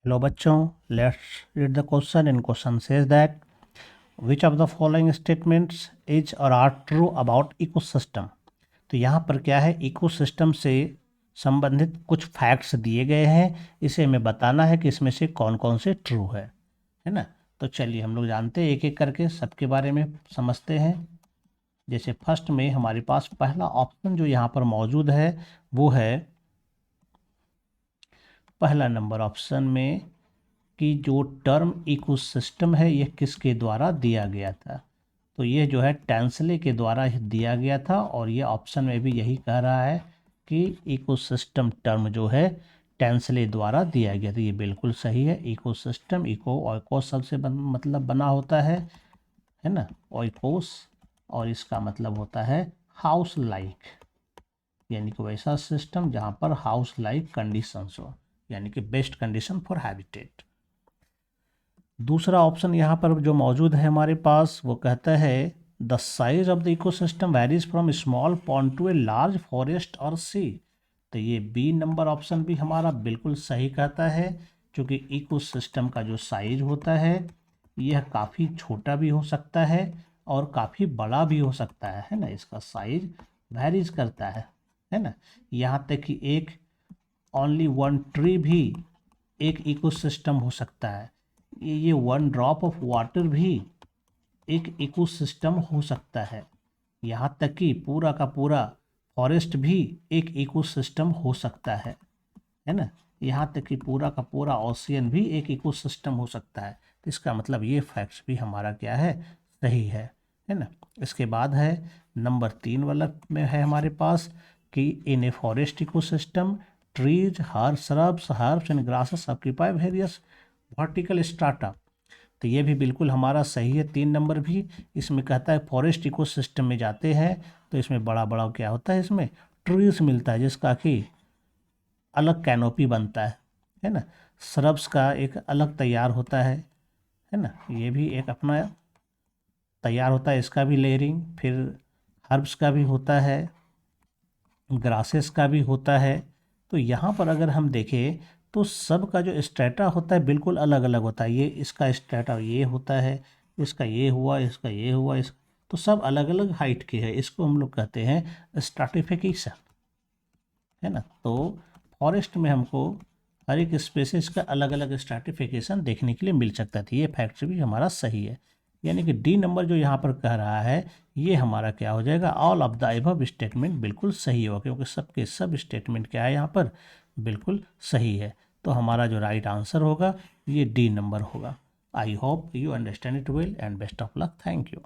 Hello बच्चों, let's read the question. In question says that which of the following statements is और are true about ecosystem. तो यहाँ पर क्या है, इकोसिस्टम से संबंधित कुछ फैक्ट्स दिए गए हैं. इसे हमें बताना है कि इसमें से कौन कौन से ट्रू है ना. तो चलिए हम लोग जानते हैं, एक एक करके सबके बारे में समझते हैं. जैसे फर्स्ट में हमारे पास पहला ऑप्शन जो यहाँ पर मौजूद है वो है पहला नंबर ऑप्शन में कि जो टर्म इकोसिस्टम है ये किसके द्वारा दिया गया था. तो ये जो है टेंसले के द्वारा दिया गया था और ये ऑप्शन में भी यही कह रहा है कि इकोसिस्टम टर्म जो है टेंसले द्वारा दिया गया था. ये बिल्कुल सही है. इकोसिस्टम, इको और इको शब्द से मतलब बना होता है ना, ओइकोस, और इसका मतलब होता है हाउस लाइक, यानी कि वैसा सिस्टम जहाँ पर हाउस लाइक कंडीशंस हो, यानी कि बेस्ट कंडीशन फॉर हैबिटेट. दूसरा ऑप्शन यहाँ पर जो मौजूद है हमारे पास वो कहता है the size of the ecosystem varies from small pond to a large forest और सी. तो ये बी नंबर ऑप्शन भी हमारा बिल्कुल सही कहता है, क्योंकि इकोसिस्टम का जो साइज होता है यह काफ़ी छोटा भी हो सकता है और काफ़ी बड़ा भी हो सकता है ना. इसका साइज वेरीज करता है ना. यहाँ तक कि एक ओनली वन ट्री भी एक इकोसिस्टम हो सकता है. ये वन ड्रॉप ऑफ वाटर भी एक इकोसिस्टम हो सकता है. यहाँ तक कि पूरा का पूरा फॉरेस्ट भी एक इकोसिस्टम हो सकता है ना. यहाँ तक कि पूरा का पूरा ओशियन भी एक इकोसिस्टम हो सकता है. तो इसका मतलब ये फैक्ट्स भी हमारा क्या है, सही है ना. इसके बाद है नंबर 3 वाला में है हमारे पास कि in a forest ecosystem trees, shrubs, herbs and grasses occupy various vertical strata. तो ये भी बिल्कुल हमारा सही है. 3 नंबर भी इसमें कहता है फॉरेस्ट इकोसिस्टम में जाते हैं तो इसमें बड़ा बड़ा क्या होता है, इसमें ट्रीज मिलता है जिसका कि अलग कैनोपी बनता है ना. श्रब्स का एक अलग तैयार होता है ना. ये भी एक अपना तैयार होता है, इसका भी लेयरिंग. फिर हर्ब्स का भी होता है, ग्रासेस का भी होता है. तो यहाँ पर अगर हम देखें तो सब का जो स्ट्रेटा होता है बिल्कुल अलग अलग होता है. ये इसका स्ट्रेटा ये होता है, इसका ये हुआ, इसका ये हुआ, इस तो सब अलग अलग हाइट के हैं. इसको हम लोग कहते हैं स्ट्राटिफिकेशन, है ना. तो फॉरेस्ट में हमको हर एक स्पेसिस का अलग अलग स्ट्राटिफिकेशन देखने के लिए मिल सकता था. ये फैक्ट भी हमारा सही है. यानी कि डी नंबर जो यहाँ पर कह रहा है ये हमारा क्या हो जाएगा, all of the above statement बिल्कुल सही होगा, क्योंकि सबके सब स्टेटमेंट क्या है यहाँ पर बिल्कुल सही है. तो हमारा जो राइट आंसर होगा ये डी नंबर होगा. I hope you understand it well and best of luck. Thank you.